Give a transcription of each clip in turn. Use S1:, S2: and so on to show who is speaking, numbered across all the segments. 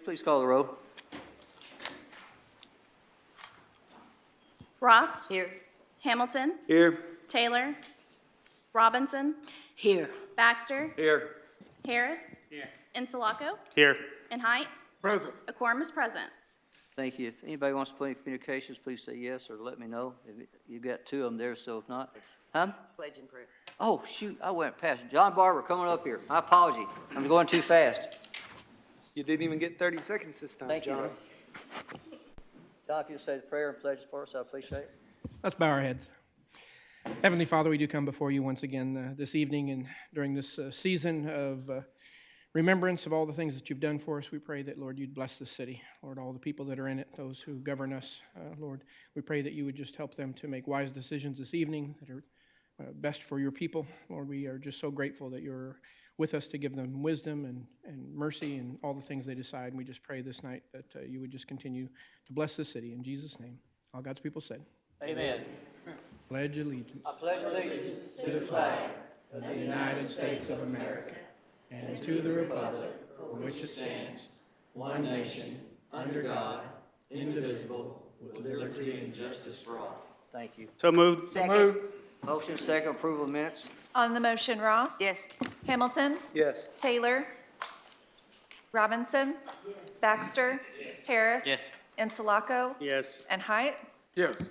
S1: Please call the roll.
S2: Ross.
S3: Here.
S2: Hamilton.
S4: Here.
S2: Taylor. Robinson.
S3: Here.
S2: Baxter.
S4: Here.
S2: Harris.
S4: Here.
S2: Insulaco.
S4: Here.
S2: And Height.
S4: Present.
S2: A quorum is present.
S1: Thank you. If anybody wants to put in communications, please say yes or let me know. You got two of them there, so if not, huh?
S3: Pledge and prayer.
S1: Oh, shoot, I went past. John Barber coming up here. My apology. I'm going too fast.
S4: You didn't even get 30 seconds this time,
S1: Thank you.
S4: John.
S1: John, if you'll say the prayer and pledge for us, I appreciate it.
S5: Let's bow our heads. Heavenly Father, we do come before you once again this evening and during this season of remembrance of all the things that you've done for us. We pray that, Lord, you'd bless this city. Lord, all the people that are in it, those who govern us, Lord, we pray that you would just help them to make wise decisions this evening that are best for your people. Lord, we are just so grateful that you're with us to give them wisdom and mercy and all the things they decide. And we just pray this night that you would just continue to bless this city. In Jesus' name, all God's people said.
S1: Amen.
S5: Pledge allegiance
S1: I pledge allegiance
S5: to the flag of the United States of America and to the republic for which it stands, one nation, under God, indivisible, with liberty and justice for all.
S1: Thank you.
S4: So moved.
S3: Second.
S1: Motion second, approval of minutes.
S2: On the motion, Ross.
S3: Yes.
S2: Hamilton.
S4: Yes.
S2: Taylor. Robinson. Baxter. Harris.
S1: Yes.
S2: Insulaco.
S4: Yes.
S2: And Height.
S4: Yes.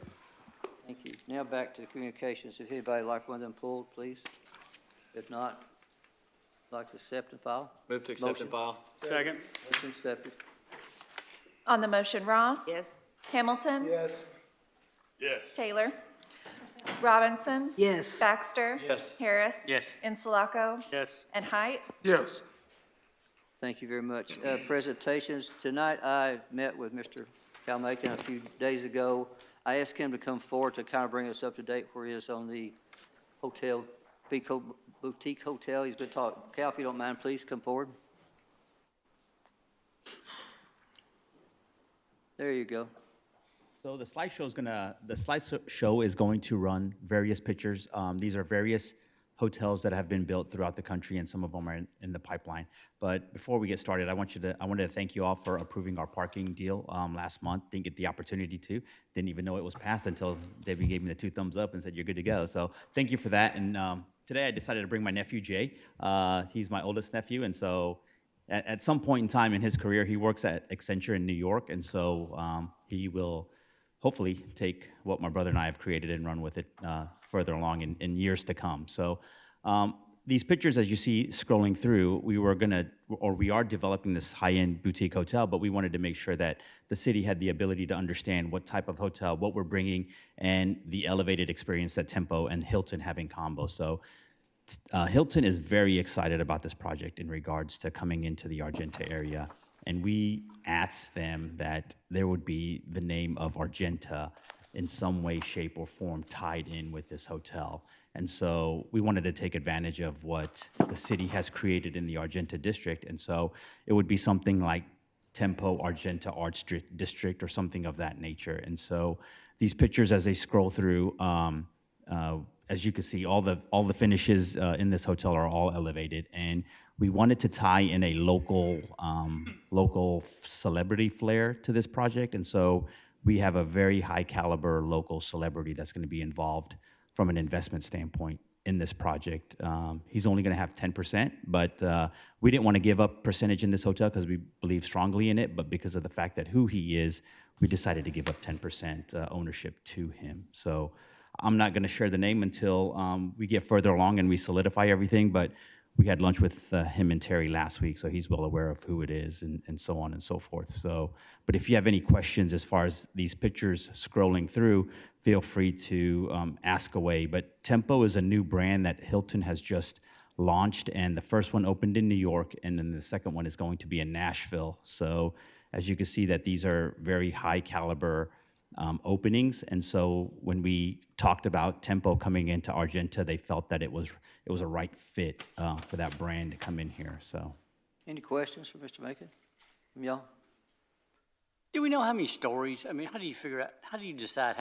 S1: Thank you. Now back to the communications. If anybody would like one of them pulled, please. If not, like to accept and file.
S6: Move to accept
S1: Motion.
S6: and file.
S4: Second.
S1: Motion accepted.
S2: On the motion, Ross.
S3: Yes.
S2: Hamilton.
S4: Yes.
S6: Yes.
S2: Taylor. Robinson.
S3: Yes.
S2: Baxter.
S6: Yes.
S2: Harris.
S6: Yes.
S2: Insulaco.
S4: Yes.
S2: And Height.
S4: Yes.
S1: Thank you very much. Presentations. Tonight, I met with Mr. Calmakin a few days ago. I asked him to come forward to kind of bring us up to date where he is on the hotel, boutique hotel. He's been talking. Cal, if you don't mind, please come forward. There you go.
S7: So the slideshow is going to run various pictures. These are various hotels that have been built throughout the country, and some of them are in the pipeline. But before we get started, I wanted to thank you all for approving our parking deal last month. Didn't get the opportunity to. Didn't even know it was passed until Debbie gave me the 2 thumbs up and said, you're good to go. So thank you for that. And today I decided to bring my nephew, Jay. He's my oldest nephew. And so at some point in time in his career, he works at Accenture in New York. And so he will hopefully take what my brother and I have created and run with it further along in years to come. So these pictures, as you see scrolling through, we are developing this high-end boutique hotel, but we wanted to make sure that the city had the ability to understand what type of hotel, what we're bringing, and the elevated experience that Tempo and Hilton have in combo. So Hilton is very excited about this project in regards to coming into the Argenta area. And we asked them that there would be the name of Argenta in some way, shape, or form tied in with this hotel. And so we wanted to take advantage of what the city has created in the Argenta district. And so it would be something like Tempo Argenta Arts District or something of that nature. And so these pictures, as they scroll through, as you can see, all the finishes in this hotel are all elevated. And we wanted to tie in a local celebrity flair to this project. And so we have a very high caliber local celebrity that's going to be involved from an investment standpoint in this project. He's only going to have 10%, but we didn't want to give up percentage in this hotel because we believe strongly in it, but because of the fact that who he is, we decided to give up 10% ownership to him. So I'm not going to share the name until we get further along and we solidify everything, but we had lunch with him and Terry last week, so he's well aware of who it is and so on and so forth. So, but if you have any questions as far as these pictures scrolling through, feel free to ask away. But Tempo is a new brand that Hilton has just launched, and the first one opened in New York, and then the second one is going to be in Nashville. So as you can see that these are very high caliber openings, and so when we talked about Tempo coming into Argenta, they felt that it was a right fit for that brand to come in here. So,
S1: Any questions for Mr. Macon from y'all?
S3: Do we know how many stories? I mean, how do you figure out, how do you decide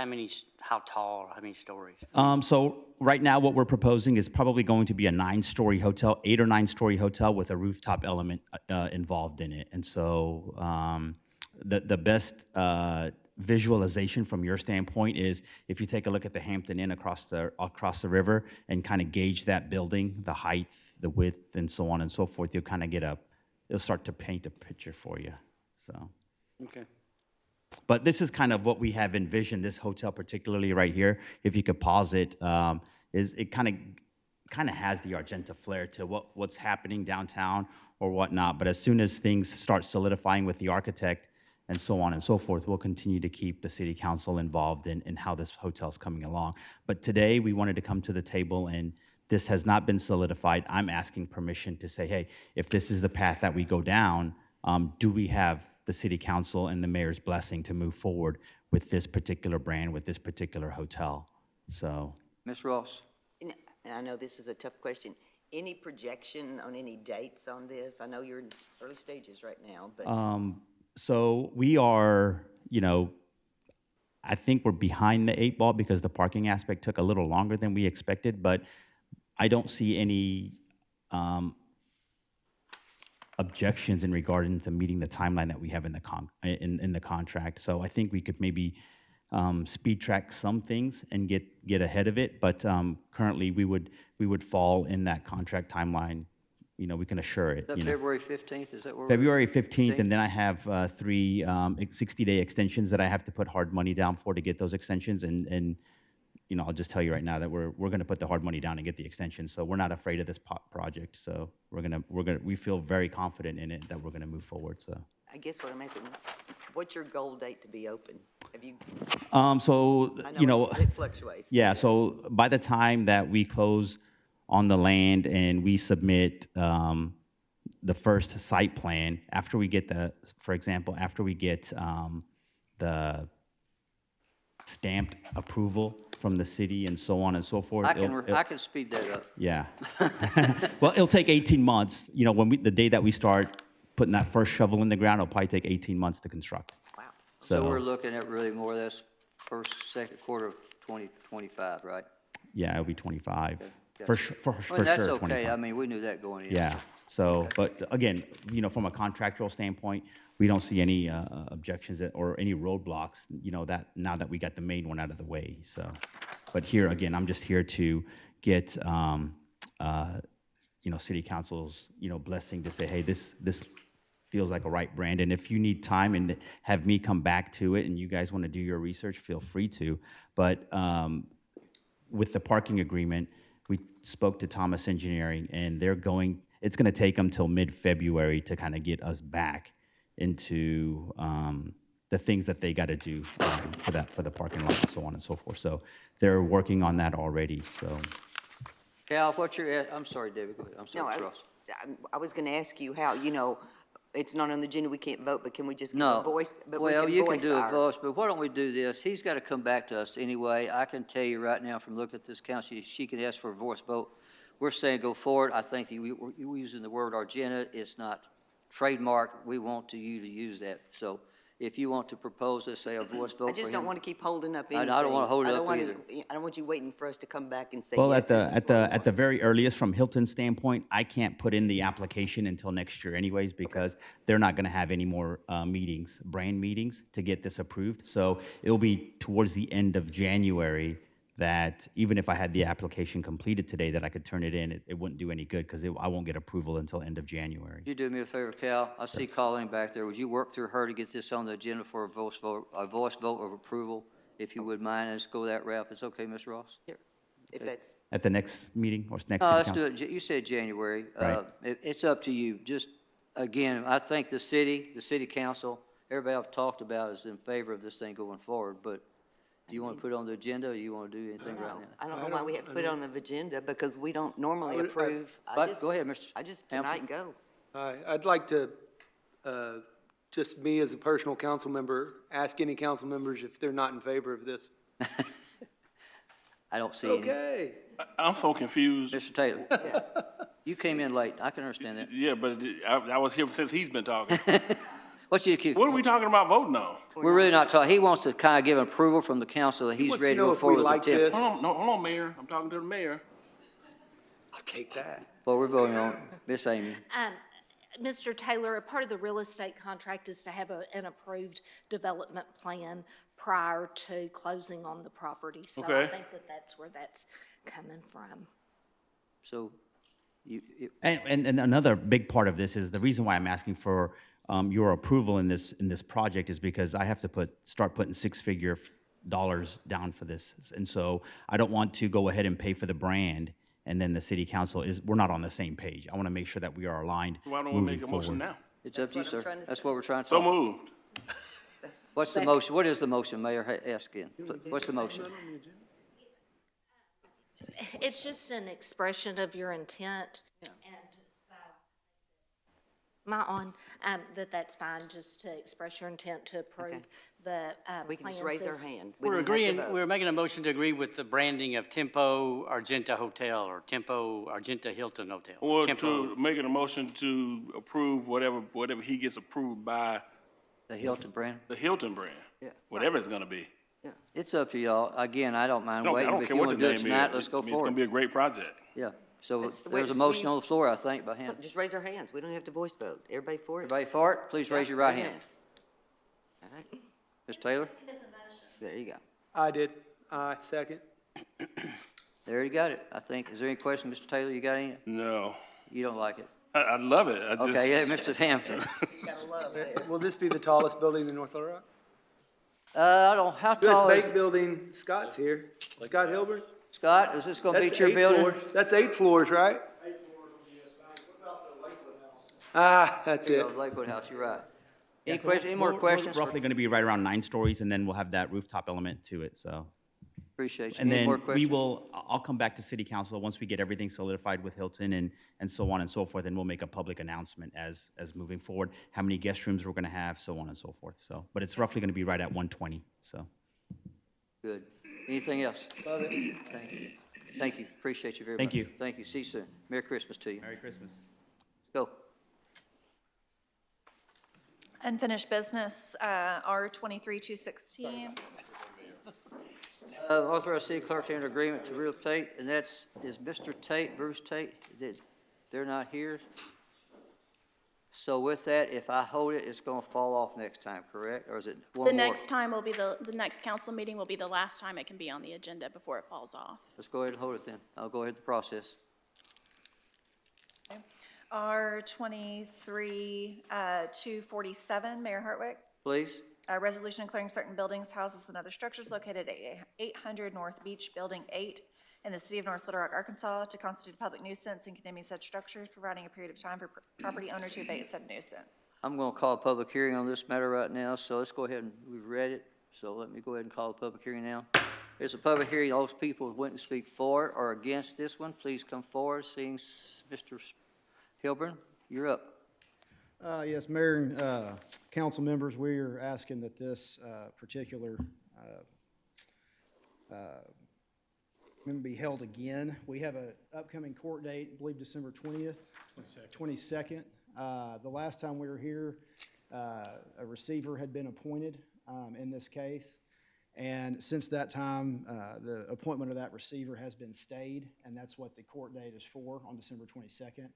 S3: how tall, or how many stories?
S7: So right now, what we're proposing is probably going to be a 9-story hotel, 8 or 9-story hotel with a rooftop element involved in it. And so the best visualization from your standpoint is if you take a look at the Hampton Inn across the river and kind of gauge that building, the height, the width, and so on and so forth, you'll kind of it'll start to paint a picture for you. So.
S3: Okay.
S7: But this is kind of what we have envisioned, this hotel particularly right here. If you could pause it, is it kind of has the Argenta flair to what's happening downtown or whatnot. But as soon as things start solidifying with the architect and so on and so forth, we'll continue to keep the city council involved in how this hotel's coming along. But today, we wanted to come to the table, and this has not been solidified. I'm asking permission to say, hey, if this is the path that we go down, do we have the city council and the mayor's blessing to move forward with this particular brand, with this particular hotel? So,
S1: Ms. Ross?
S6: And I know this is a tough question. Any projection on any dates on this? I know you're in early stages right now, but
S7: so we are, I think we're behind the 8 ball because the parking aspect took a little longer than we expected, but I don't see any objections in regarding to meeting the timeline that we have in the contract. So I think we could maybe speed track some things and get ahead of it. But currently, we would fall in that contract timeline. We can assure it.
S1: Is that February 15th? Is that where?
S7: February 15th, and then I have 3 60-day extensions that I have to put hard money down for to get those extensions. And I'll just tell you right now that we're going to put the hard money down and get the extension. So we're not afraid of this project. So we feel very confident in it that we're gonna move forward. So.
S6: I guess what I'm asking, what's your goal date to be open? Have you,
S7: So
S6: I know it fluctuates.
S7: yeah.
S6: Yes.
S7: So by the time that we close on the land and we submit the first site plan, after we get the stamped approval from the city and so on and so forth.
S1: I can speed that up.
S7: Yeah. Well, it'll take 18 months. The day that we start putting that first shovel in the ground, it'll probably take 18 months to construct.
S6: Wow.
S1: So we're looking at really more or less second quarter of 2025, right?
S7: Yeah, it'll be 25.
S1: Yeah.
S7: For sure,
S1: Well, that's
S7: sure,
S1: okay.
S7: 25.
S1: I mean, we knew that going in.
S7: Yeah. So, but again, from a contractual standpoint, we don't see any objections or any roadblocks, that now that we got the main one out of the way. So, but here, again, I'm just here to get, city council's, blessing to say, hey, this feels like a right brand. And if you need time and have me come back to it and you guys want to do your research, feel free to. But with the parking agreement, we spoke to Thomas Engineering, and it's going to take them till mid-February to kind of get us back into the things that they got to do for the parking lot and so on and so forth. So they're working on that already. So
S1: Cal, I'm sorry, David, go ahead. I'm
S6: No,
S1: sorry, Ms. Ross.
S6: I was going to ask you how, it's not on the agenda, we can't vote, but can we just give
S1: No.
S6: a voice? But we
S1: Well, you can
S6: voice
S1: do a
S6: our-
S1: voice, but why don't we do this? He's got to come back to us anyway. I can tell you right now from looking at this council, she can ask for a voice vote. We're saying go forward. I think we're using the word Argenta. It's not trademarked. We want you to use that. So if you want to propose, let's say, a voice vote for
S6: I
S1: him.
S6: just don't want to keep holding up
S1: I
S6: anything.
S1: don't wanna hold it
S6: I don't
S1: up
S6: wanna-
S1: either.
S6: I don't want you waiting for us to come back and say,
S7: well,
S6: yes, this is what we
S7: at the
S6: want.
S7: very earliest, from Hilton's standpoint, I can't put in the application until next year anyways, because they're not going to have any more brand meetings to get this approved. So it'll be towards the end of January that even if I had the application completed today, that I could turn it in, it wouldn't do any good because I won't get approval until end of January.
S1: Would you do me a favor, Cal? I see Colleen back there. Would you work through her to get this on the agenda for a voice vote of approval, if you would mind? Let's go that route. It's okay, Ms. Ross?
S6: Sure. If that's,
S7: At the next meeting or next
S1: No,
S7: city
S1: let's
S7: council?
S1: do it. You said January.
S7: Right.
S1: It's up to you. Just, again, I think the city council, everybody I've talked about is in favor of this thing going forward, but do you want to put it on the agenda, or you want to do anything right now?
S6: I don't know why we have to put it on the agenda, because we don't normally approve.
S1: But go ahead, Mr.
S6: I just,
S1: Hampton.
S6: tonight, go.
S4: I'd like to, just me as a personal council member, ask any council members if they're not in favor of this.
S1: I don't see any.
S4: Okay.
S8: I'm so confused.
S1: Mr. Taylor, you came in late. I can understand that.
S8: Yeah, but I was here since he's been talking.
S1: Well, What you,
S8: What are we talking about voting on?
S1: we're really not talking, he wants to kind of give approval from the council that he's
S4: wants to
S1: ready to
S4: know
S1: move
S4: if we
S1: forward with the
S4: like
S1: tip.
S4: this.
S8: Hold on, no, hold on, Mayor. I'm talking to the mayor.
S4: I'll take that.
S1: What we're voting on, Miss Amy.
S9: Mr. Taylor, a part of the real estate contract is to have an approved development plan prior to closing on the property. So I
S8: Okay.
S9: think that that's where that's coming from.
S1: So,
S7: And another big part of this is the reason why I'm asking for your approval in this project is because I have to start putting six-figure dollars down for this. And so I don't want to go ahead and pay for the brand, and then the city council we're not on the same page. I want to make sure that we are aligned
S8: Why don't we
S7: moving
S8: make a motion
S7: forward.
S8: now?
S1: it's up to you,
S6: That's what I'm
S1: sir.
S6: trying to
S1: That's
S6: say.
S1: what we're trying to
S8: So
S1: talk.
S8: moved.
S1: What's the motion? What is the motion, Mayor? Ask again. What's the motion?
S9: It's just an expression of your intent. And so, am I on? That's fine, just to express your intent to approve
S6: Okay.
S9: the
S6: We can just
S9: plans
S6: raise our
S9: as-
S6: hand. We
S3: We're
S6: don't have to
S3: agreeing,
S6: vote.
S3: we're making a motion to agree with the branding of Tempo Argenta Hotel or Tempo Argenta Hilton Hotel.
S8: Or
S3: Tempo.
S8: to making a motion to approve whatever he gets approved by
S1: The Hilton brand?
S8: the Hilton brand.
S6: Yeah.
S8: Whatever it's gonna be.
S1: It's up to y'all. Again, I don't mind
S8: I
S1: waiting,
S8: don't
S1: but if
S8: care
S1: you
S8: what
S1: want
S8: the
S1: to do
S8: name
S1: it
S8: is.
S1: tonight, let's go
S8: I mean, it's gonna
S1: forward.
S8: be a great project.
S1: Yeah, so
S6: That's the way
S1: there's a
S6: it's-
S1: motion on the floor, I think, by him.
S6: Just raise our hands. We don't have to voice vote. Everybody for it?
S1: Everybody for it? Please raise your right
S6: Yeah.
S1: hand.
S6: All right,
S1: Mr. Taylor?
S6: there you go.
S4: I did. Aye, second.
S1: There you got it, I think. Is there any question, Mr. Taylor? You got any?
S8: No,
S1: You don't like it?
S8: I love it. I just.
S1: Okay, yeah, Mr. Hampton.
S4: Will this be the tallest building in North Little Rock?
S1: I don't, how tall
S4: U.S.
S1: is
S4: Bank Building, Scott's here. Scott Hilbert?
S1: Scott, is this gonna
S4: That's
S1: beat your
S4: 8
S1: building?
S4: floors. That's 8 floors, right? 8 floors on U.S. Bank. What about the Lakewood House? Ah, that's it.
S1: Oh, Lakewood House, you're right. Any
S7: Yeah, so
S1: question, any more
S7: we're
S1: questions?
S7: Roughly going to be right around 9 stories, and then we'll have that rooftop element to it, so.
S1: Appreciate you.
S7: And
S1: Any more
S7: then
S1: questions?
S7: I'll come back to city council once we get everything solidified with Hilton and so on and so forth, and we'll make a public announcement as moving forward, how many guest rooms we're going to have, so on and so forth, so. But it's roughly going to be right at 120, so.
S1: Good. Anything else? Love it. Thank you. Thank you. Appreciate you very much.
S7: Thank you.
S1: Thank you. See you soon. Merry Christmas to you.
S7: Merry Christmas.
S1: Go.
S2: Unfinished business, R 23-216.
S1: Authorize city clerk to enter agreement to real estate, and is Mr. Tate, Bruce Tate, they're not here? So with that, if I hold it, it's gonna fall off next time, correct? Or is it one
S10: The
S1: more?
S10: next time will be the next council meeting will be the last time it can be on the agenda before it falls off.
S1: Let's go ahead and hold it then. I'll go ahead with the process.
S2: R 23-247, Mayor Hartwick.
S1: Please?
S2: A resolution declaring certain buildings, houses, and other structures located at 800 North Beach, Building 8, in the city of North Little Rock, Arkansas, to constitute a public nuisance and condemning such structures, providing a period of time for property owner to abate said nuisance.
S1: I'm gonna call a public hearing on this matter right now, so let's go ahead and, we've read it, so let me go ahead and call a public hearing now. There's a public hearing, those people who went to speak for or against this one, please come forward, seeing Mr. Hilburn, you're up.
S11: Yes, Mayor and council members, we are asking that this particular be held again. We have an upcoming court date, I believe December 20th. 22nd. The last time we were here, a receiver had been appointed in this case. And since that time, the appointment of that receiver has been stayed, and that's what the court date is for, on December 22nd.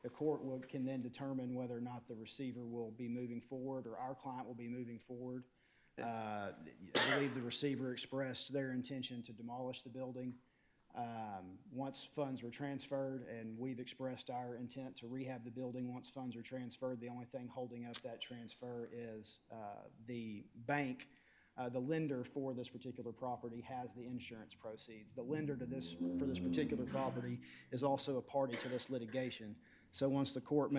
S11: The court can then determine whether or not the receiver will be moving forward, or our client will be moving forward. I believe the receiver expressed their intention to demolish the building. Once funds were transferred, and we've expressed our intent to rehab the building once funds are transferred, the only thing holding up that transfer is the bank. The lender for this particular property has the insurance proceeds. The lender for this particular property is also a party to this litigation. So once the court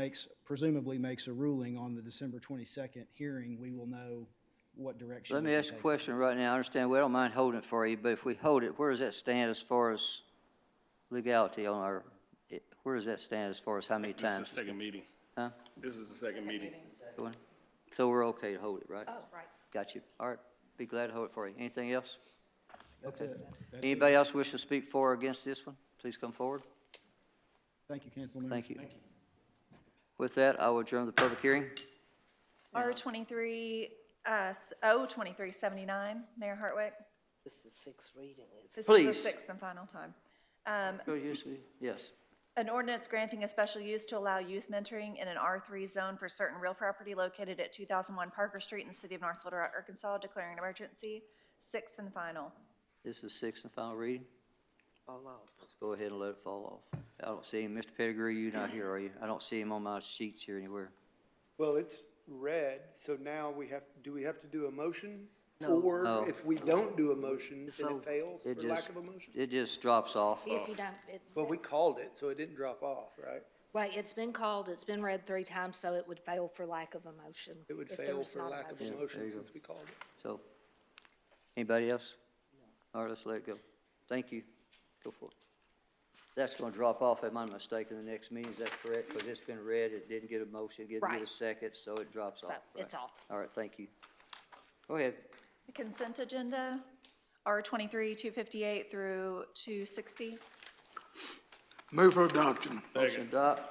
S11: presumably makes a ruling on the December 22nd hearing, we will know what direction.
S1: Let me
S11: we
S1: ask a
S11: can take.
S1: question right now. I understand we don't mind holding it for you, but if we hold it, where does that stand as far as legality on our, where does that stand as far as how many
S8: This is the
S1: times?
S8: second meeting.
S1: Huh?
S8: This is the second meeting.
S1: So we're okay to hold it, right?
S2: Oh, right.
S1: Got you. All right. Be glad to hold it for you. Anything else?
S11: That's it. That's it.
S1: Anybody else wish to speak for or against this one? Please come forward.
S11: Thank you, council members.
S1: Thank you. With that, I will adjourn the public hearing.
S2: R23, O2379, Mayor Hartwick.
S6: This is sixth reading.
S2: This is
S1: Please.
S2: the sixth and final time.
S1: Go use the- Yes.
S2: An ordinance granting a special use to allow youth mentoring in an R3 zone for certain real property located at 2001 Parker Street in the city of North Little Rock, Arkansas, declaring an emergency. Sixth and final.
S1: This is sixth and final reading.
S6: All off.
S1: Let's go ahead and let it fall off. I don't see him. Mr. Pettigrew, you not here, are you? I don't see him on my sheets here anywhere.
S4: Well, it's red, so now do we have to do a motion?
S1: No.
S4: Or if we don't do a motion, then it fails
S1: It
S4: for lack
S1: just,
S4: of a motion?
S1: it just drops off.
S9: If you don't,
S4: Well, we called it, so it didn't drop off, right?
S9: right, it's been called, it's been read 3 times, so it would fail for lack of a motion.
S4: It would
S9: if there
S4: fail
S9: was
S4: for
S9: not
S4: lack of a
S1: Yeah,
S4: motion
S1: there you go.
S4: since we called it.
S1: So, anybody else? All right, let's let it go. Thank you. Go for it. That's going to drop off, am I mistaken, in the next meeting, is that correct? Because it's been read, it didn't get a motion, didn't get a
S9: Right.
S1: second, so it drops
S9: So
S1: off.
S9: it's
S1: right?
S9: off.
S1: All right, thank you. Go ahead.
S2: The consent agenda, R23, 258 through 260.
S8: Move for adoption.
S1: Motion adopt.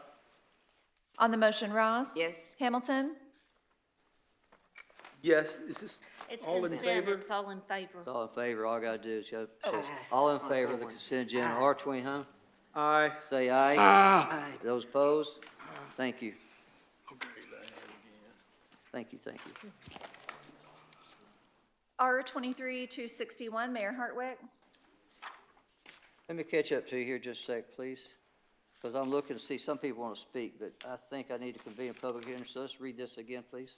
S2: On the motion, Ross?
S6: Yes.
S2: Hamilton?
S4: Yes, is this
S9: It's
S4: all in
S9: consent,
S4: favor?
S9: it's all in favor.
S1: All in favor, all I got to do is, all in favor of the consent agenda, R20, huh?
S4: Aye.
S1: Say aye. Those opposed? Thank you. Thank you, thank you.
S2: R23, 261, Mayor Hartwick?
S1: Let me catch up to you here just a sec, please, because I'm looking to see, some people want to speak, but I think I need to convene a public hearing, so let's read this again, please.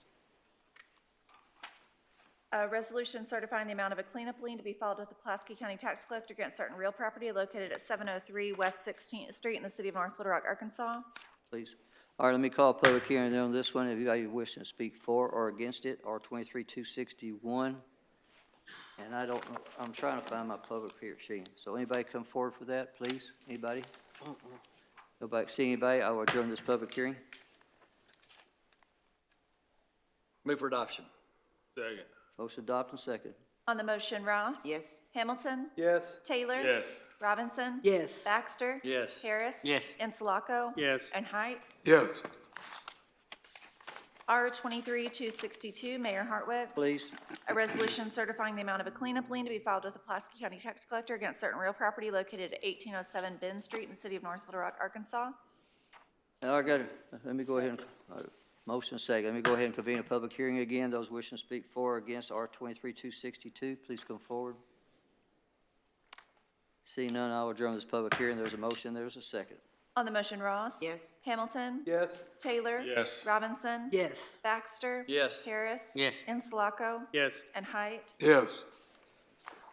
S2: A resolution certifying the amount of a cleanup lien to be filed with the Pulaski County Tax Collector against certain real property located at 703 West 16th Street in the city of North Little Rock, Arkansas.
S1: Please. All right, let me call a public hearing on this one. If anybody wishing to speak for or against it, R23-261. And I don't know, I'm trying to find my public hearing. So anybody come forward for that, please? Anybody? Nobody, see anybody? I will adjourn this public hearing.
S12: Move for adoption.
S8: Second.
S1: Motion adopted, second.
S2: On the motion, Ross?
S6: Yes.
S2: Hamilton?
S4: Yes.
S2: Taylor?
S8: Yes.
S2: Robinson?
S6: Yes.
S2: Baxter?
S12: Yes.
S2: Harris?
S3: Yes.
S2: Insulaco?
S8: Yes.
S2: And Height?
S8: Yes.
S2: R23-262, Mayor Hartwick.
S1: Please.
S2: A resolution certifying the amount of a cleanup lien to be filed with the Pulaski County Tax Collector against certain real property located at 1807 Ben Street in the city of North Little Rock, Arkansas.
S1: Now I got to, let me go ahead and, motion second. Let me go ahead and convene a public hearing again. Those wishing to speak for or against R23-262, please come forward. Seeing none, I will adjourn this public hearing. There's a motion, there's a second.
S2: On the motion, Ross?
S6: Yes.
S2: Hamilton?
S4: Yes.
S2: Taylor?
S8: Yes.
S2: Robinson?
S6: Yes.
S2: Baxter?
S12: Yes.
S2: Harris?
S3: Yes.
S2: Insulaco?
S8: Yes.
S2: And Height?
S8: Yes.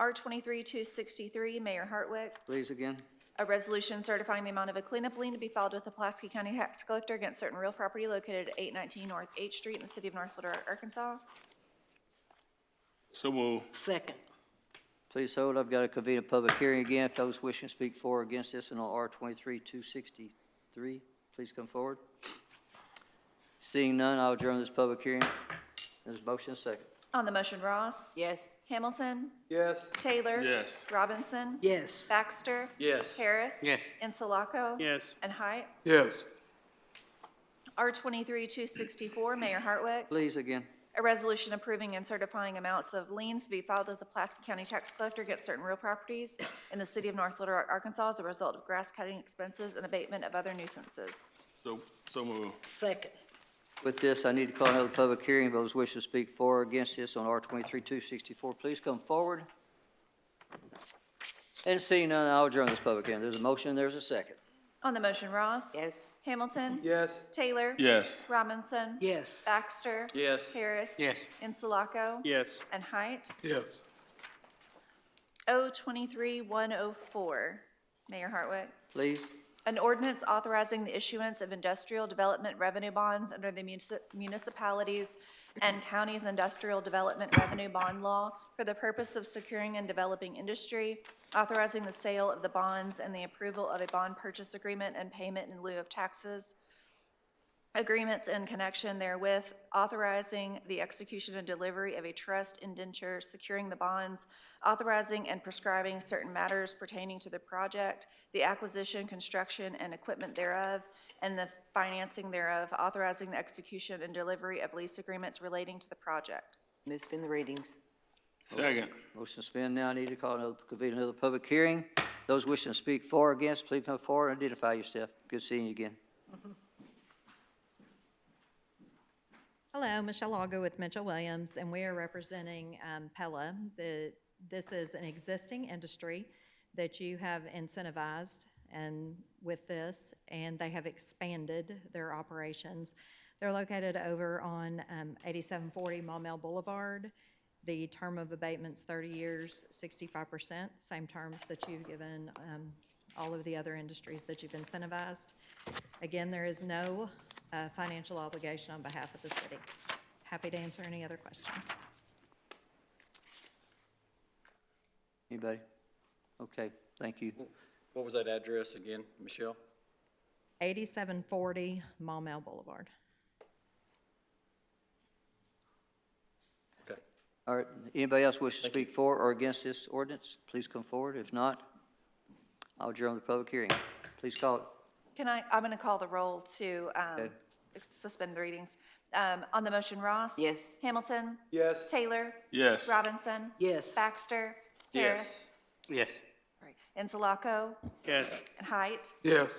S2: R23-263, Mayor Hartwick.
S1: Please again.
S2: A resolution certifying the amount of a cleanup lien to be filed with the Pulaski County Tax Collector against certain real property located at 819 North H Street in the city of North Little Rock, Arkansas.
S8: So move.
S6: Second.
S1: Please hold. I've got to convene a public hearing again. If those wishing to speak for or against this and on R23-263, please come forward. Seeing none, I'll adjourn this public hearing. There's a motion, second.
S2: On the motion, Ross?
S6: Yes.
S2: Hamilton?
S4: Yes.
S2: Taylor?
S8: Yes.
S2: Robinson?
S6: Yes.
S2: Baxter?
S12: Yes.
S2: Harris?
S3: Yes.
S2: Insulaco?
S8: Yes.
S2: And Height?
S8: Yes.
S2: R23-264, Mayor Hartwick.
S1: Please again.
S2: A resolution approving and certifying amounts of liens to be filed with the Pulaski County Tax Collector against certain real properties in the city of North Little Rock, Arkansas as a result of grass cutting expenses and abatement of other nuisances.
S8: So move.
S6: Second.
S1: With this, I need to call another public hearing. Those wishing to speak for or against this on R23-264, please come forward. And seeing none, I'll adjourn this public hearing. There's a motion, there's a second.
S2: On the motion, Ross?
S6: Yes.
S2: Hamilton?
S4: Yes.
S2: Taylor?
S8: Yes.
S2: Robinson?
S6: Yes.
S2: Baxter?
S12: Yes.
S2: Harris?
S3: Yes.
S2: Insulaco?
S8: Yes.
S2: And Height?
S8: Yes.
S2: O23-104, Mayor Hartwick.
S1: Please.
S2: An ordinance authorizing the issuance of industrial development revenue bonds under the municipalities and counties industrial development revenue bond law for the purpose of securing and developing industry, authorizing the sale of the bonds and the approval of a bond purchase agreement and payment in lieu of taxes, agreements in connection therewith, authorizing the execution and delivery of a trust indenture securing the bonds, authorizing and prescribing certain matters pertaining to the project, the acquisition, construction, and equipment thereof, and the financing thereof, authorizing the execution and delivery of lease agreements relating to the project.
S6: Move to suspend the readings.
S8: Second.
S1: Motion to suspend now, need to convene another public hearing. Those wishing to speak for or against, please come forward and identify yourself. Good seeing you again.
S13: Hello, Michelle Lago with Mitchell Williams, and we are representing Pella. This is an existing industry that you have incentivized and with this, and they have expanded their operations. They're located over on 8740 Maumelle Boulevard. The term of abatement's 30 years, 65%, same terms that you've given all of the other industries that you've incentivized. Again, there is no financial obligation on behalf of the city. Happy to answer any other questions.
S1: Anybody? Okay, thank you.
S12: What was that address again, Michelle?
S13: 8740 Maumelle Boulevard.
S12: Okay.
S1: All right, anybody else wish to speak for or against this ordinance? Please come forward. If not, I'll adjourn the public hearing. Please call it.
S2: I'm going to call the roll to
S1: Okay.
S2: suspend the readings. On the motion, Ross?
S6: Yes.
S2: Hamilton?
S4: Yes.
S2: Taylor?
S8: Yes.
S2: Robinson?
S6: Yes.
S2: Baxter?
S8: Yes.
S2: Harris?
S3: Yes.
S2: Right. Insulaco?
S3: Yes.
S2: And Height?
S4: Yes.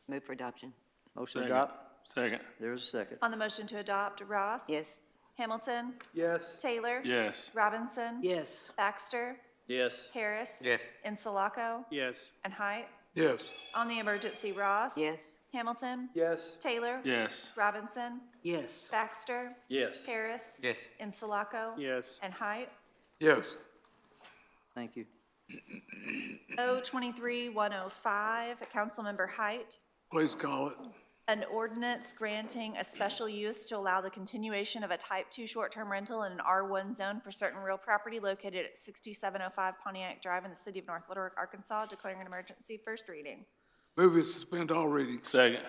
S6: Move for adoption.
S1: Motion to
S8: Second.
S1: adopt.
S8: Second.
S1: There's a second.
S2: On the motion to adopt, Ross?
S6: Yes.
S2: Hamilton?
S4: Yes.
S2: Taylor?
S8: Yes.
S2: Robinson?
S6: Yes.
S2: Baxter?
S12: Yes.
S2: Harris?
S3: Yes.
S2: Insulaco?
S3: Yes.
S2: And Height?
S4: Yes.
S2: On the emergency, Ross?
S6: Yes.
S2: Hamilton?
S4: Yes.
S2: Taylor?
S8: Yes.
S2: Robinson?
S6: Yes.
S2: Baxter?
S12: Yes.
S2: Harris?
S3: Yes.
S2: Insulaco?
S3: Yes.
S2: And Height?
S4: Yes.
S1: Thank you.
S2: O-23-105, Councilmember Height.
S4: Please call it.
S2: An ordinance granting a special use to allow the continuation of a Type 2 short-term rental in an R1 zone for certain real property located at 6705 Pontiac Drive in the city of North Little Rock, Arkansas, declaring an emergency. First reading.
S4: Move to suspend all readings.
S8: Second.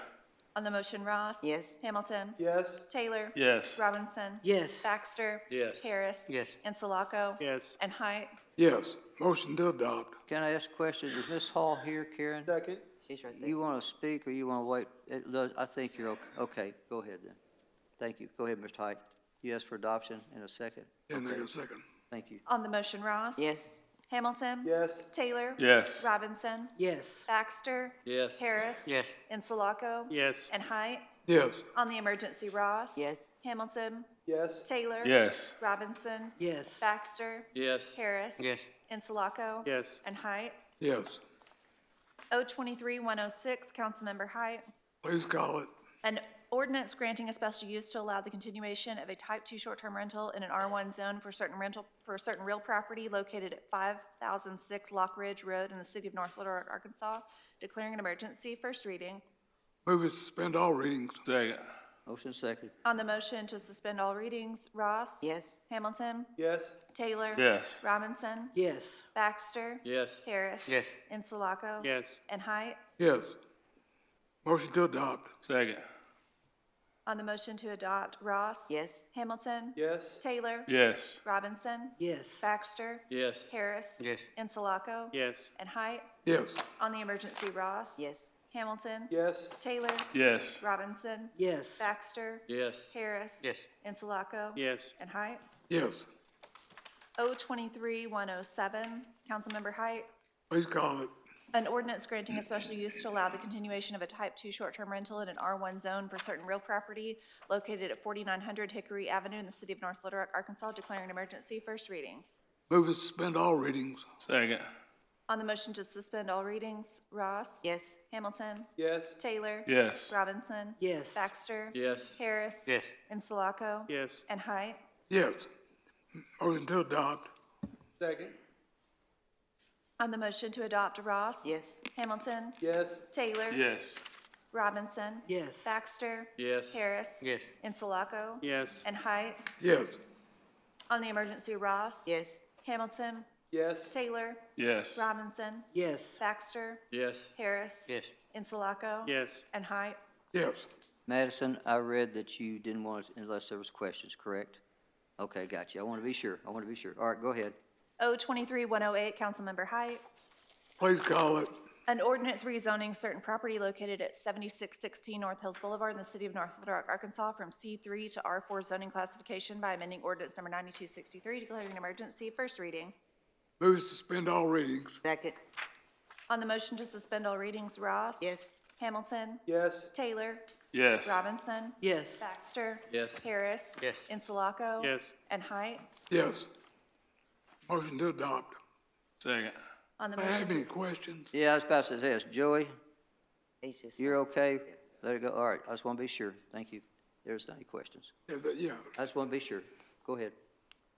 S2: On the motion, Ross?
S6: Yes.
S2: Hamilton?
S4: Yes.
S2: Taylor?
S8: Yes.
S2: Robinson?
S6: Yes.
S2: Baxter?
S12: Yes.
S2: Harris?
S3: Yes.
S2: Insulaco?
S3: Yes.
S2: And Height?
S4: Yes. Motion to adopt.
S1: Can I ask a question? Is Ms. Hall here, Karen?
S4: Second.
S6: She's right there.
S1: You want to speak or you want to wait? I think you're okay. Okay, go ahead then. Thank you. Go ahead, Mr. Height. You asked for adoption in a second.
S4: And then a second.
S1: Thank you.
S2: On the motion, Ross?
S6: Yes.
S2: Hamilton?
S4: Yes.
S2: Taylor?
S8: Yes.
S2: Robinson?
S6: Yes.
S2: Baxter?
S12: Yes.
S2: Harris?
S3: Yes.
S2: Insulaco?
S3: Yes.
S2: And Height?
S4: Yes.
S2: On the emergency, Ross?
S6: Yes.
S2: Hamilton?
S4: Yes.
S2: Taylor?
S8: Yes.
S2: Robinson?
S6: Yes.
S2: Baxter?
S12: Yes.
S2: Harris?
S3: Yes.
S2: Insulaco?
S3: Yes.
S2: And Height?
S4: Yes.
S2: O-23-106, Councilmember Height.
S4: Please call it.
S2: An ordinance granting a special use to allow the continuation of a Type 2 short-term rental in an R1 zone for certain real property located at 5006 Lock Ridge Road in the city of North Little Rock, Arkansas, declaring an emergency. First reading.
S4: Move to suspend all readings.
S8: Second.
S1: Motion second.
S2: On the motion to suspend all readings, Ross?
S6: Yes.
S2: Hamilton?
S4: Yes.
S2: Taylor?
S8: Yes.
S2: Robinson?
S6: Yes.
S2: Baxter?
S12: Yes.
S2: Harris?
S3: Yes.
S2: Insulaco?
S3: Yes.
S2: And Height?
S4: Yes. Motion to adopt.
S8: Second.
S2: On the motion to adopt, Ross?
S6: Yes.
S2: Hamilton?
S4: Yes.
S2: Taylor?
S8: Yes.
S2: Robinson?
S6: Yes.
S2: Baxter?
S12: Yes.
S2: Harris?
S3: Yes.
S2: Insulaco?
S3: Yes.
S2: And Height?
S4: Yes.
S2: On the emergency, Ross?
S6: Yes.
S2: Hamilton?
S4: Yes.
S2: Taylor?
S8: Yes.
S2: Robinson?
S6: Yes.
S2: Baxter?
S12: Yes.
S2: Harris?
S3: Yes.
S2: Insulaco?
S3: Yes.
S2: And Height?
S4: Yes.
S2: O-23-107, Councilmember Height.
S4: Please call it.
S2: An ordinance granting a special use to allow the continuation of a Type 2 short-term rental in an R1 zone for certain real property located at 4900 Hickory Avenue in the city of North Little Rock, Arkansas, declaring an emergency. First reading.
S4: Move to suspend all readings.
S8: Second.
S2: On the motion to suspend all readings, Ross?
S6: Yes.
S2: Hamilton?
S4: Yes.
S2: Taylor?
S8: Yes.
S2: Robinson?
S6: Yes.
S2: Baxter?
S12: Yes.
S2: Harris?
S3: Yes.
S2: Insulaco?
S3: Yes.
S2: And Height?
S4: Yes. Motion to adopt. Second.
S2: On the motion to adopt, Ross?
S6: Yes.
S2: Hamilton?
S4: Yes.
S2: Taylor?
S8: Yes.
S2: Robinson?
S6: Yes.
S2: Baxter?
S12: Yes.
S2: Harris?
S3: Yes.
S2: Insulaco?
S3: Yes.
S2: And Height?
S4: Yes.
S2: On the emergency, Ross?
S6: Yes.
S2: Hamilton?
S4: Yes.
S2: Taylor?
S8: Yes.
S2: Robinson?
S6: Yes.
S2: Baxter?
S12: Yes.
S2: Harris?
S3: Yes.
S2: Insulaco?
S3: Yes.
S2: And Height?
S4: Yes.
S1: Madison, I read that you didn't want it unless there was questions, correct? Okay, got you. I want to be sure. I want to be sure. All right, go ahead.
S2: O-23-108, Councilmember Height.
S4: Please call it.
S2: An ordinance rezoning certain property located at 7616 North Hills Boulevard in the city of North Little Rock, Arkansas, from C3 to R4 zoning classification by amending ordinance number 9263, declaring an emergency. First reading.
S14: Move to suspend all readings.
S6: Second.
S2: On the motion to suspend all readings, Ross?
S6: Yes.
S2: Hamilton?
S4: Yes.
S2: Taylor?
S8: Yes.
S2: Robinson?
S3: Yes.
S2: Baxter?
S12: Yes.
S2: Harris?
S3: Yes.
S2: Insulaco?
S8: Yes.
S2: And Height?
S14: Yes. Motion to adopt.
S8: Second.
S2: On the
S14: Do I
S2: motion
S14: have
S2: to
S14: any questions?
S1: Yeah, I was about to say this. Joey,
S6: He's just.
S1: you're okay? Let it go. All right, I just want to be sure. Thank you. There's any questions.
S14: Yeah.
S1: I just want to be sure. Go ahead.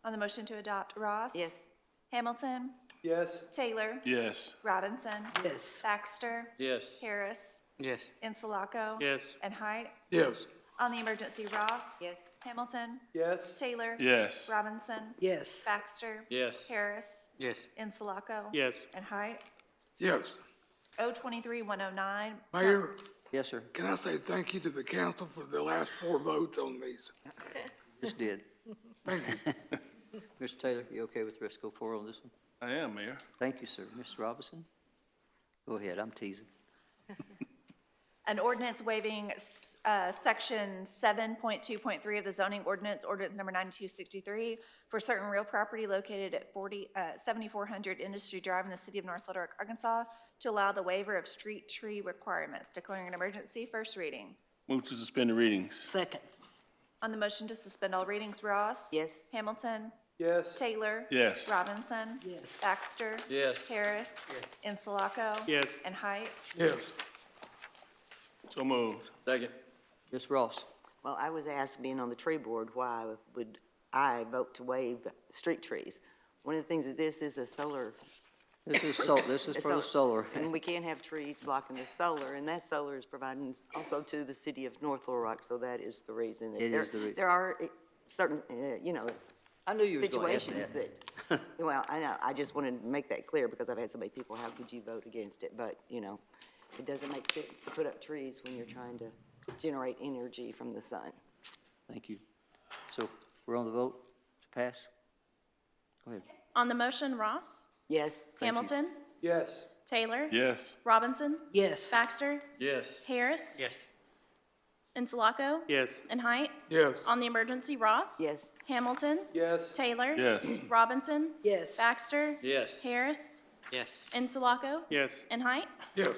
S2: On the motion to adopt, Ross?
S6: Yes.
S2: Hamilton?
S4: Yes.
S2: Taylor?
S8: Yes.
S2: Robinson?
S3: Yes.
S2: Baxter?
S12: Yes.
S2: Harris?
S3: Yes.
S2: Insulaco?
S8: Yes.
S2: And Height?
S14: Yes.
S2: On the emergency, Ross?
S6: Yes.
S2: Hamilton?
S4: Yes.
S2: Taylor?
S8: Yes.
S2: Robinson?
S3: Yes.
S2: Baxter?
S12: Yes.
S2: Harris?
S3: Yes.
S2: Insulaco?
S8: Yes.
S2: And Height?
S14: Yes.
S2: O-23-109.
S14: Mayor,
S1: Yes, sir.
S14: can I say thank you to the council for the last 4 votes on these?
S1: Just did.
S14: Thank you.
S1: Mr. Taylor, you okay with the rest? Go forward on this one?
S8: I am, Mayor.
S1: Thank you, sir. Mrs. Robinson? Go ahead. I'm teasing.
S2: An ordinance waiving section 7.2.3 of the zoning ordinance, ordinance number 9263, for certain real property located at 7400 Industry Drive in the city of North Little Rock, Arkansas, to allow the waiver of street tree requirements, declaring an emergency. First reading.
S8: Move to suspend the readings.
S3: Second.
S2: On the motion to suspend all readings, Ross?
S6: Yes.
S2: Hamilton?
S4: Yes.
S2: Taylor?
S8: Yes.
S2: Robinson?
S3: Yes.
S2: Baxter?
S12: Yes.
S2: Harris? Insulaco?
S8: Yes.
S2: And Height?
S14: Yes.
S8: So moved.
S12: Second.
S1: Ms. Ross?
S6: Well, I was asked, being on the tree board, why would I vote to waive street trees? One of the things that this is a solar.
S1: This is for the solar.
S6: And we can't have trees blocking the solar, and that solar is providing also to the city of North Little Rock, so that is the reason.
S1: It is the reason.
S6: There are certain,
S1: I knew you was going to ask
S6: situations
S1: that.
S6: well, I know, I just wanted to make that clear because I've had so many people, how could you vote against it? But, it doesn't make sense to put up trees when you're trying to generate energy from the sun.
S1: Thank you. So we're on the vote to pass? Go ahead.
S10: On the motion, Ross?
S6: Yes.
S1: you.
S10: Hamilton?
S4: Yes.
S10: Taylor?
S8: Yes.
S10: Robinson?
S3: Yes.
S10: Baxter?
S12: Yes.
S10: Harris?
S3: Yes.
S10: Insulaco?
S8: Yes.
S10: And Height?
S14: Yes.
S10: On the emergency, Ross?
S6: Yes.
S10: Hamilton?
S4: Yes.
S10: Taylor?
S8: Yes.
S10: Robinson?
S3: Yes.
S10: Baxter?
S12: Yes.
S10: Harris?
S3: Yes.
S10: Insulaco?
S8: Yes.
S10: And Height?
S14: Yes.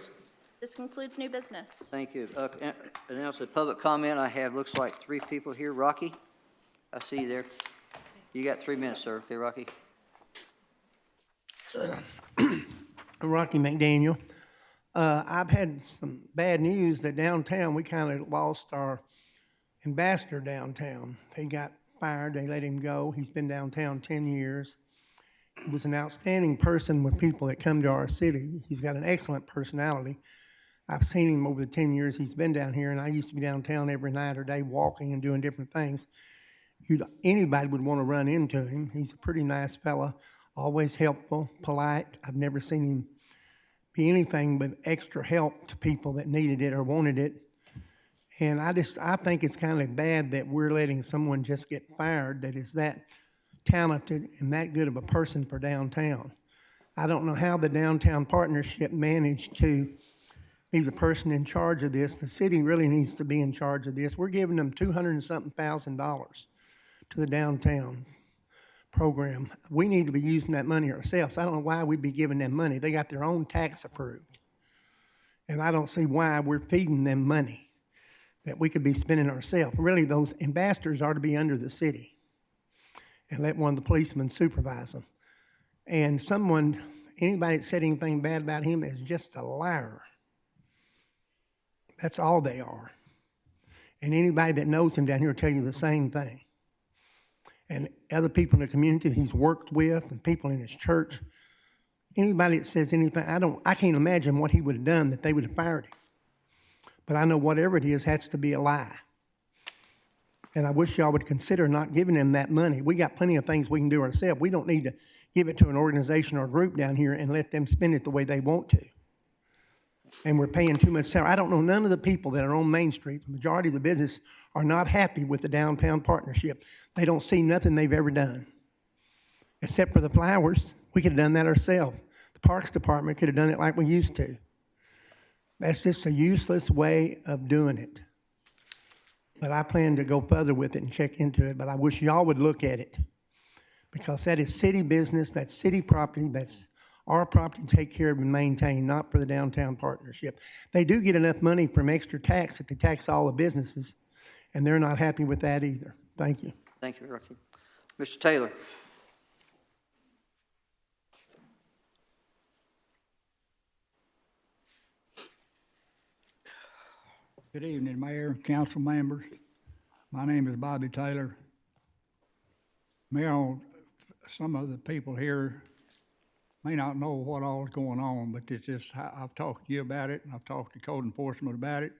S10: This concludes new business.
S1: Thank you. Announce the public comment. I have, looks like 3 people here. Rocky, I see you there. You got 3 minutes, sir. Okay, Rocky?
S15: Rocky McDaniel. I've had some bad news that downtown, we kind of lost our ambassador downtown. He got fired, they let him go. He's been downtown 10 years. He was an outstanding person with people that come to our city. He's got an excellent personality. I've seen him over the 10 years he's been down here, and I used to be downtown every night or day walking and doing different things. Anybody would want to run into him. He's a pretty nice fella, always helpful, polite. I've never seen him be anything but extra help to people that needed it or wanted it. And I think it's kind of bad that we're letting someone just get fired that is that talented and that good of a person for downtown. I don't know how the downtown partnership managed to be the person in charge of this. The city really needs to be in charge of this. We're giving them $200 and something thousand to the downtown program. We need to be using that money ourselves. I don't know why we'd be giving them money. They got their own tax approved. And I don't see why we're feeding them money that we could be spending ourselves. Really, those ambassadors are to be under the city and let one of the policemen supervise them. And anybody that said anything bad about him is just a liar. That's all they are. And anybody that knows him down here will tell you the same thing. And other people in the community he's worked with and people in his church, anybody that says anything, I can't imagine what he would have done that they would have fired him. But I know whatever it is has to be a lie. And I wish y'all would consider not giving them that money. We got plenty of things we can do ourselves. We don't need to give it to an organization or a group down here and let them spend it the way they want to. And we're paying too much salary. I don't know, none of the people that are on Main Street, the majority of the business, are not happy with the downtown partnership. They don't see nothing they've ever done. Except for the flowers, we could have done that ourselves. The Parks Department could have done it like we used to. That's just a useless way of doing it. But I plan to go further with it and check into it, but I wish y'all would look at it. Because that is city business, that's city property, that's our property to take care of and maintain, not for the downtown partnership. They do get enough money from extra tax that they tax all the businesses, and they're not happy with that either. Thank you.
S1: Thank you, Rocky. Mr. Taylor?
S16: Good evening, Mayor, council members. My name is Bobby Taylor. Mayor, some of the people here may not know what all is going on, but it's just, I've talked to you about it, and I've talked to code enforcement about it.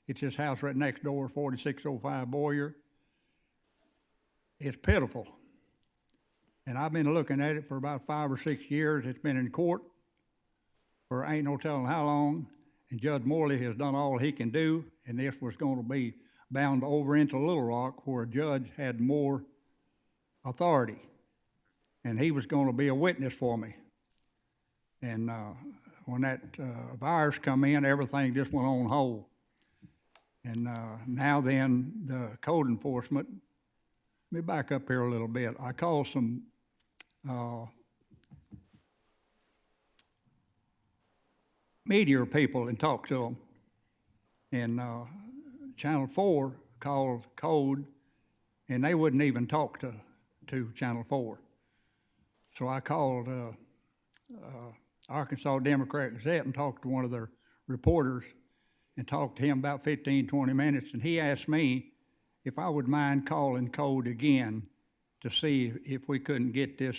S16: It's this house right next door, 4605 Boyer. It's pitiful. And I've been looking at it for about 5 or 6 years. It's been in court for ain't no telling how long. And Judge Morley has done all he can do, and this was going to be bound over into Little Rock where a judge had more authority. And he was going to be a witness for me. And when that virus come in, everything just went on hold. And now then, the code enforcement, let me back up here a little bit. I called some media people and talked to them. And Channel 4 called code, and they wouldn't even talk to Channel 4. So I called Arkansas Democrat Gazette and talked to one of their reporters and talked to him about 15, 20 minutes, and he asked me if I would mind calling code again to see if we couldn't get this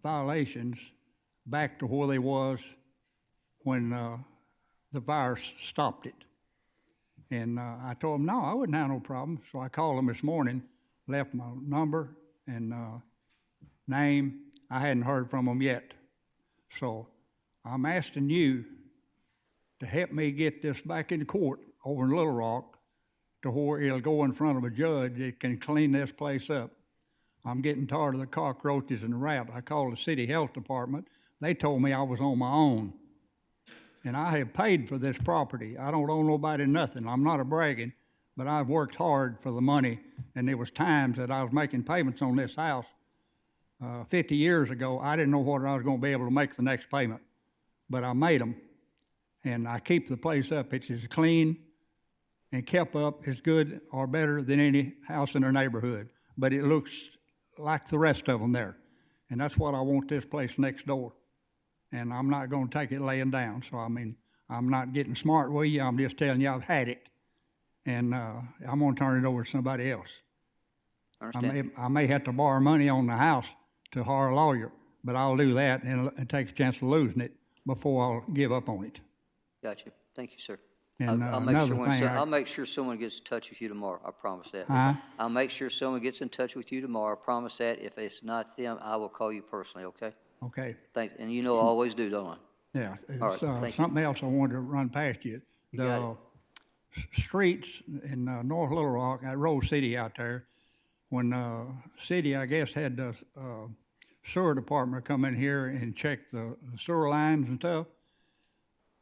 S16: violations back to where they was when the virus stopped it. And I told him, no, I wouldn't have no problem. So I called him this morning, left my number and name. I hadn't heard from him yet. So I'm asking you to help me get this back in court over in Little Rock to where it'll go in front of a judge that can clean this place up. I'm getting tired of the cockroaches and the rat. I called the city health department. They told me I was on my own. And I have paid for this property. I don't owe nobody nothing. I'm not a bragging, but I've worked hard for the money. And there was times that I was making payments on this house 50 years ago. I didn't know whether I was going to be able to make the next payment, but I made them. And I keep the place up. It's as clean and kept up as good or better than any house in our neighborhood. But it looks like the rest of them there. And that's what I want this place next door. And I'm not going to take it laying down. So, I mean, I'm not getting smart with you. I'm just telling you I've had it. And I'm going to turn it over to somebody else. I may have to borrow money on the house to hire a lawyer, but I'll do that and take a chance of losing it before I'll give up on it.
S1: Gotcha. Thank you, sir.
S16: And
S1: I'll make sure someone gets in touch with you tomorrow. I promise that. I'll make sure someone gets in touch with you tomorrow. I promise that. If it's not them, I will call you personally, okay?
S16: Okay.
S1: And you know I always do, don't I?
S16: Yeah.
S1: All right, thank you.
S16: Something else I wanted to run past you. The streets in North Little Rock, at Rose City out there, when city, I guess, had the sewer department come in here and check the sewer lines and stuff,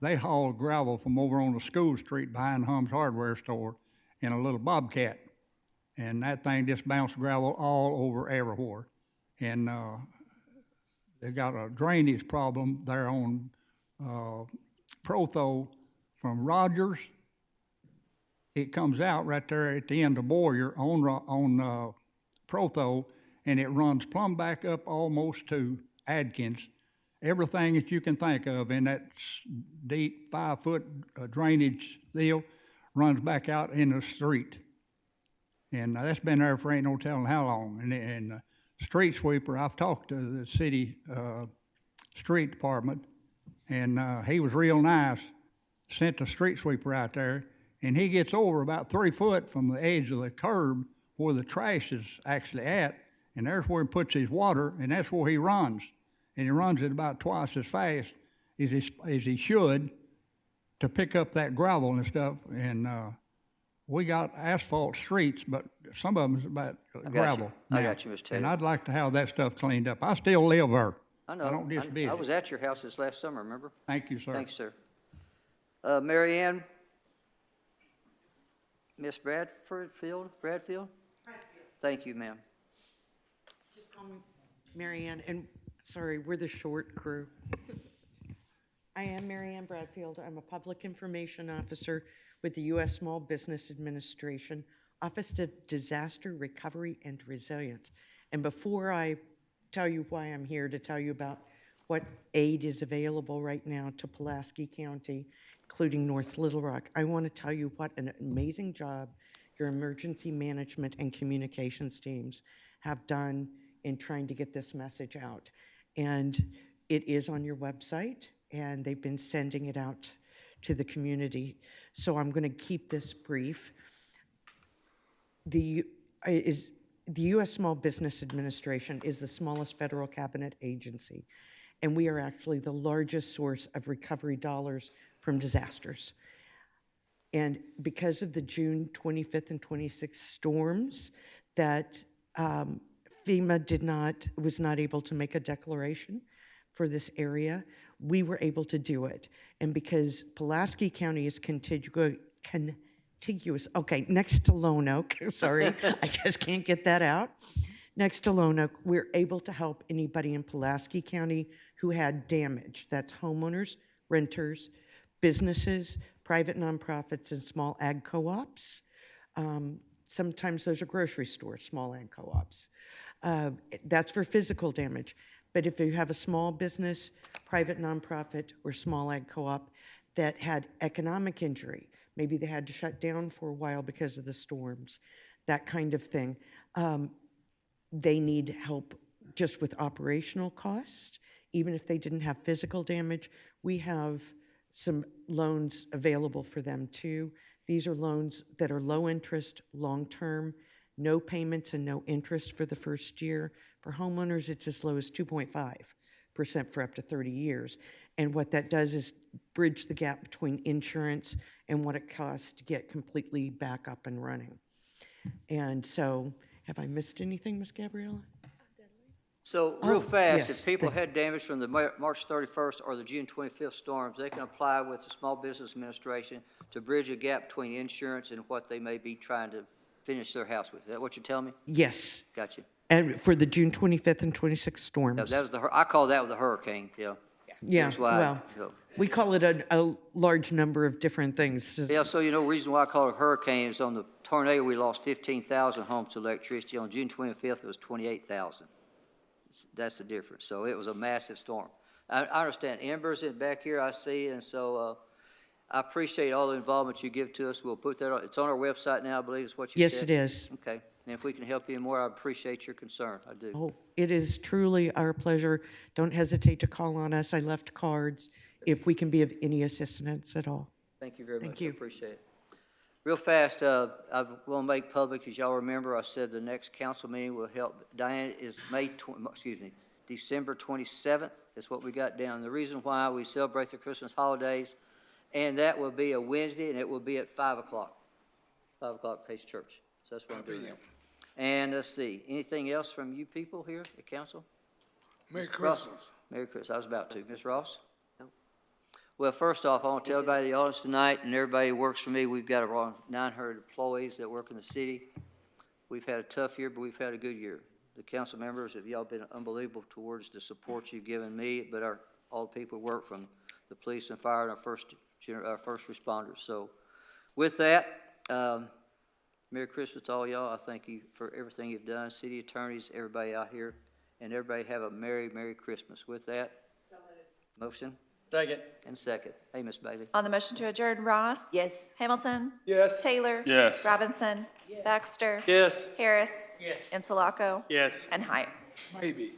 S16: they hauled gravel from over on the School Street behind Hum's Hardware Store in a little Bobcat. And that thing just bounced gravel all over everywhere. And they got a drainage problem there on Protho from Rogers. It comes out right there at the end of Boyer on Protho, and it runs plumb back up almost to Adkins. Everything that you can think of in that deep 5-foot drainage deal runs back out in the street. And that's been there for ain't no telling how long. And street sweeper, I've talked to the city street department, and he was real nice, sent the street sweeper out there, and he gets over about 3 foot from the edge of the curb where the trash is actually at, and there's where he puts his water, and that's where he runs. And he runs it about twice as fast as he should to pick up that gravel and stuff. And we got asphalt streets, but some of them is about gravel.
S1: I got you, Mr. Taylor.
S16: And I'd like to have that stuff cleaned up. I still live there.
S1: I know.
S16: I don't just visit.
S1: I was at your house this last summer, remember?
S16: Thank you, sir.
S1: Thanks, sir. Mary Ann? Miss Bradfield? Thank you, ma'am.
S17: Mary Ann, and sorry, we're the short crew. I am Mary Ann Bradfield. I'm a public information officer with the U.S. Small Business Administration, Office of Disaster Recovery and Resilience. And before I tell you why I'm here to tell you about what aid is available right now to Pulaski County, including North Little Rock, I want to tell you what an amazing job your emergency management and communications teams have done in trying to get this message out. And it is on your website, and they've been sending it out to the community. So I'm going to keep this brief. The U.S. Small Business Administration is the smallest federal cabinet agency, and we are actually the largest source of recovery dollars from disasters. And because of the June 25th and 26th storms, that FEMA was not able to make a declaration for this area, we were able to do it. And because Pulaski County is contiguous, okay, next to Lone Oak, sorry, I just can't get that out. Next to Lone Oak, we're able to help anybody in Pulaski County who had damage. That's homeowners, renters, businesses, private nonprofits, and small ag co-ops. Sometimes those are grocery stores, small ag co-ops. That's for physical damage. But if you have a small business, private nonprofit, or small ag co-op that had economic injury, maybe they had to shut down for a while because of the storms, that kind of thing, they need help just with operational costs. Even if they didn't have physical damage, we have some loans available for them too. These are loans that are low interest, long-term, no payments and no interest for the first year. For homeowners, it's as low as 2.5% for up to 30 years. And what that does is bridge the gap between insurance and what it costs to get completely back up and running. And so, have I missed anything, Ms. Gabriella?
S1: So, real fast,
S17: yes,
S1: if people had damage from the March 31st or the June 25th storms, they can apply with the Small Business Administration to bridge a gap between insurance and what they may be trying to finish their house with. Is that what you're telling me?
S17: Yes.
S1: Gotcha.
S17: And for the June 25th and 26th storms.
S1: That was I call that the hurricane, yeah.
S17: Yeah,
S1: That's why,
S17: well, we call it a large number of different things.
S1: Yeah, so you know, the reason why I call it a hurricane is on the tornado, we lost 15,000 homes to electricity. On June 25th, it was 28,000. That's the difference. So it was a massive storm. I understand embers in back here, I see, and so I appreciate all the involvement you give to us. We'll put that on, it's on our website now, I believe is what you said.
S17: Yes, it is.
S1: Okay, and if we can help you more, I appreciate your concern, I do.
S17: Oh, it is truly our pleasure. Don't hesitate to call on us. I left cards if we can be of any assistance at all.
S1: Thank you very much.
S17: Thank you.
S1: I appreciate it. Real fast, I will make public, as y'all remember, I said the next council meeting will help. Diane is December 27th is what we got down. The reason why we celebrate the Christmas holidays, and that will be a Wednesday, and it will be at 5 o'clock. 5 o'clock, Pace Church. So that's what I'm doing there. And let's see, anything else from you people here at council?
S14: Merry
S1: Ms. Ross?
S14: Christmas.
S1: Merry Christmas. I was about to. Ms. Ross? Well, first off, I want to tell everybody in the audience tonight, and everybody who works for me, we've got around 900 employees that work in the city. We've had a tough year, but we've had a good year. The council members, have y'all been unbelievable towards the support you've given me, but all the people who work from the police and fire and our first responders. So with that, Merry Christmas to all y'all. I thank you for everything you've done, city attorneys, everybody out here, and everybody have a Merry, Merry Christmas. With that, motion?
S12: Second.
S1: And second. Hey, Ms. Bailey.
S2: On the motion to adjourn, Ross?
S6: Yes.
S2: Hamilton?
S4: Yes.
S2: Taylor?
S8: Yes.
S2: Robinson? Baxter?
S12: Yes.
S2: Harris? Yes. Insulaco?
S12: Yes.
S2: And Hyatt.
S14: Maybe.